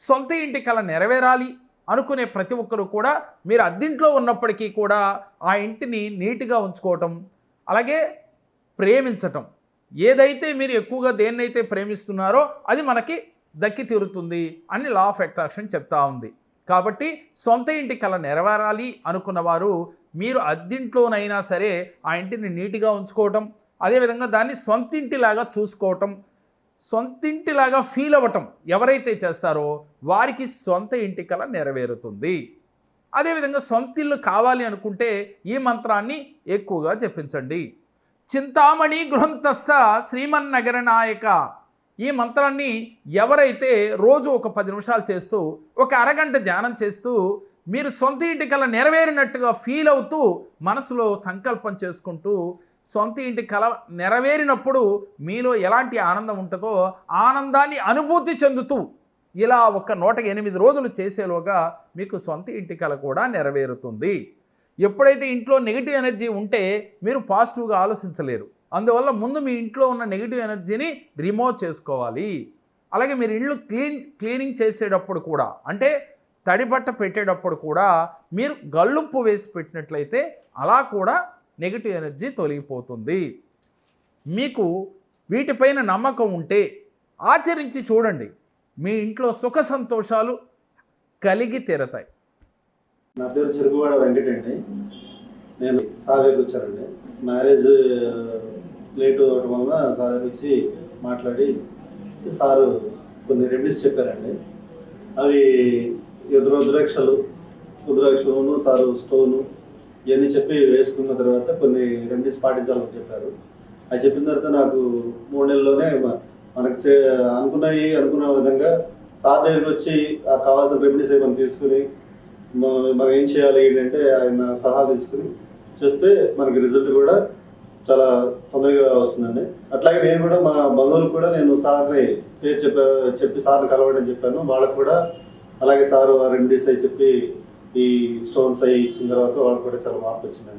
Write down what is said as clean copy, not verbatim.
సొంత ఇంటి కల నెరవేరాలి అనుకునే ప్రతి ఒక్కరూ కూడా మీరు అద్దింట్లో ఉన్నప్పటికీ కూడా ఆ ఇంటిని నీట్గా ఉంచుకోవటం, అలాగే ప్రేమించటం, ఏదైతే మీరు ఎక్కువగా దేన్నైతే ప్రేమిస్తున్నారో అది మనకి దక్కి తీరుతుంది అని లా ఆఫ్ అట్రాక్షన్ చెప్తా ఉంది. కాబట్టి సొంత ఇంటి కల నెరవేరాలి అనుకున్న వారు మీరు అద్దింట్లోనైనా సరే ఆ ఇంటిని నీట్గా ఉంచుకోవటం, అదేవిధంగా దాన్ని సొంతింటిలాగా చూసుకోవటం, సొంతింటిలాగా ఫీల్ అవ్వటం ఎవరైతే చేస్తారో వారికి సొంత ఇంటి కల నెరవేరుతుంది. అదేవిధంగా సొంత ఇల్లు కావాలి అనుకుంటే ఈ మంత్రాన్ని ఎక్కువగా జపించండి. చింతామణి గృహంతస్థ శ్రీమన్నగర నాయక. ఈ మంత్రాన్ని ఎవరైతే రోజు ఒక 10 నిమిషాలు చేస్తూ ఒక అరగంట ధ్యానం చేస్తూ మీరు సొంత ఇంటి కల నెరవేరినట్టుగా ఫీల్ అవుతూ మనసులో సంకల్పం చేసుకుంటూ సొంత ఇంటి కల నెరవేరినప్పుడు మీలో ఎలాంటి ఆనందం ఉంటుందో ఆనందాన్ని అనుభూతి చెందుతూ ఇలా ఒక 108 రోజులు చేసేలోగా మీకు సొంత ఇంటి కల కూడా నెరవేరుతుంది. ఎప్పుడైతే ఇంట్లో నెగిటివ్ ఎనర్జీ ఉంటే మీరు పాజిటివ్గా ఆలోచించలేరు. అందువల్ల ముందు మీ ఇంట్లో ఉన్న నెగిటివ్ ఎనర్జీని రిమూవ్ చేసుకోవాలి. అలాగే మీరు ఇల్లు క్లీనింగ్ చేసేటప్పుడు కూడా, అంటే తడిబట్ట పెట్టేటప్పుడు కూడా మీరు గల్లుప్పు వేసి పెట్టినట్లయితే అలా కూడా నెగిటివ్ ఎనర్జీ తొలగిపోతుంది. మీకు వీటిపైన నమ్మకం ఉంటే ఆచరించి చూడండి, మీ ఇంట్లో సుఖ సంతోషాలు కలిగి తీరతాయి. నా పేరు చెరుకువాడ వెంకట అండి. నేను సాగర్కి వచ్చానండి. మ్యారేజ్ లేట్ అవ్వడం వల్ల సాగర్కి వచ్చి మాట్లాడి సారు కొన్ని రెమెడీస్ చెప్పారండి. అవి రుద్రాక్షలు సారు స్టోను ఇవన్నీ చెప్పి వేసుకున్న తర్వాత కొన్ని రెమెడీస్ పాటించాలని చెప్పారు. అది చెప్పిన తర్వాత నాకు 3 నెలల్లోనే మనకు అనుకున్న విధంగా సార్ దగ్గరికి వచ్చి కావాల్సిన రెమెడీస్ ఏమైనా తీసుకుని మనం ఏం చేయాలి ఏంటంటే ఆయన సలహా తీసుకుని చేస్తే మనకి రిజల్ట్ కూడా చాలా తొందరగా వస్తుందండి. అట్లాగే నేను కూడా మా బంధువులకు కూడా నేను సార్ని పేరు చెప్పి సార్ని కలవడం చెప్పాను. వాళ్ళకు కూడా అలాగే సారు రెమెడీస్ అవి చెప్పి ఈ స్టోన్స్ అవి ఇచ్చిన తర్వాత వాళ్ళకి కూడా చాలా మార్పు వచ్చిందండి.